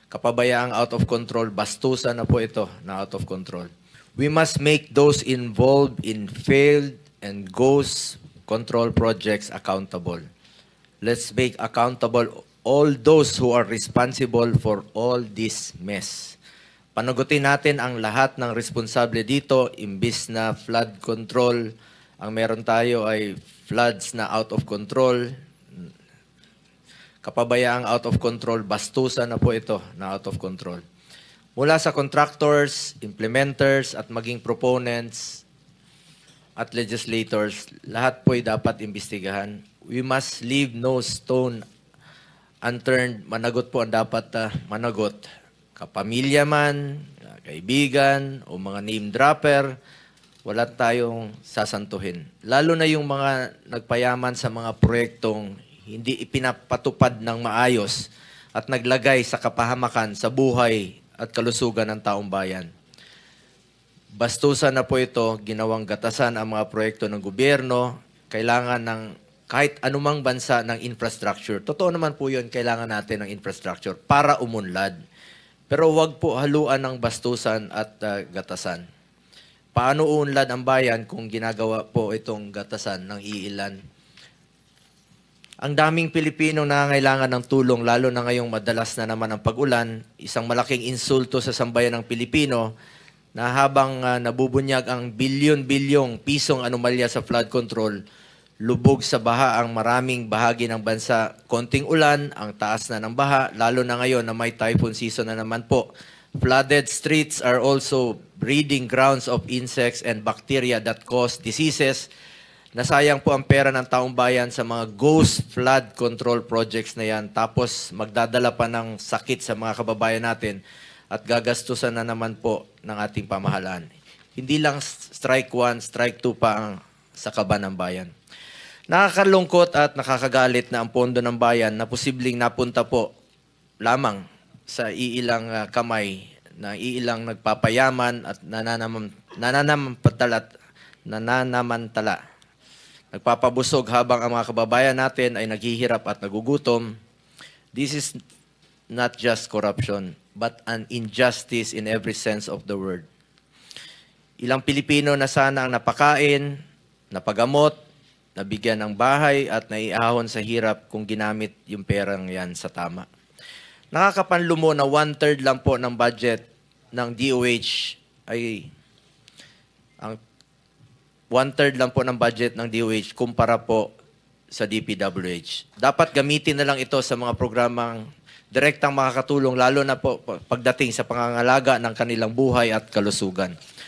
Kapabayaang out of control, bastusan na po ito na out of control. We must make those involved in failed and ghost control projects accountable. Let's make accountable all those who are responsible for all this mess. Panagutin natin ang lahat ng responsable dito, imbis na flood control, ang meron tayo ay floods na out of control. Kapabayaang out of control, bastusan na po ito na out of control. Mula sa contractors, implementers, at maging proponents at legislators, lahat po ay dapat imbestigahan. We must leave no stone unturned. Managot po ang dapat managot. Kapamilya man, kaibigan, o mga name dropper, wala tayong sasantuhin. Lalo na yung mga nagpayaman sa mga proyektong hindi ipinapatupad ng maayos at naglagay sa kapahamakan sa buhay at kalusugan ng taong bayan. Bastusan na po ito, ginawang gatasan ang mga proyekto ng gobyerno, kailangan ng kahit anumang bansa ng infrastructure. Totoo naman po yun, kailangan natin ng infrastructure para umunlad. Pero wag po haluan ng bastusan at gatasan. Paano uunlad ang bayan kung ginagawa po itong gatasan ng iilan? Ang daming Pilipino nangangailangan ng tulong, lalo na ngayong madalas na naman ang pag-ulan, isang malaking insulto sa sambayan ng Pilipino na habang nabubunyag ang bilyon-bilyong pisong anomalya sa flood control, lubog sa baha ang maraming bahagi ng bansa. Konting ulan, ang taas na ng baha, lalo na ngayon na may typhoon season na naman po. Flooded streets are also breeding grounds of insects and bacteria that cause diseases. Nasayang po ang pera ng taong bayan sa mga ghost flood control projects na yan. Tapos magdadala pa ng sakit sa mga kababayan natin at gagastusan na naman po ng ating pamahalaan. Hindi lang strike 1, strike 2 pa ang sa kaban ng bayan. Nakakalungkot at nakakagalit na ang pondo ng bayan na posibleng napunta po lamang sa iilang kamay, na iilang nagpapayaman at nananamantala. Nagpapabusog habang ang mga kababayan natin ay naghihirap at nagugutom. This is not just corruption, but an injustice in every sense of the word. Ilang Pilipino na sana ang napakain, napagamot, nabigyan ng bahay at naiahon sa hirap kung ginamit yung perang yan sa tama. Nakakapanlumo na 1/3 lang po ng budget ng DOH ay ang 1/3 lang po ng budget ng DOH kumpara po sa DPWH. Dapat gamitin na lang ito sa mga programang direktang makakatulong, lalo na po pagdating sa pangangalaga ng kanilang buhay at kalusugan.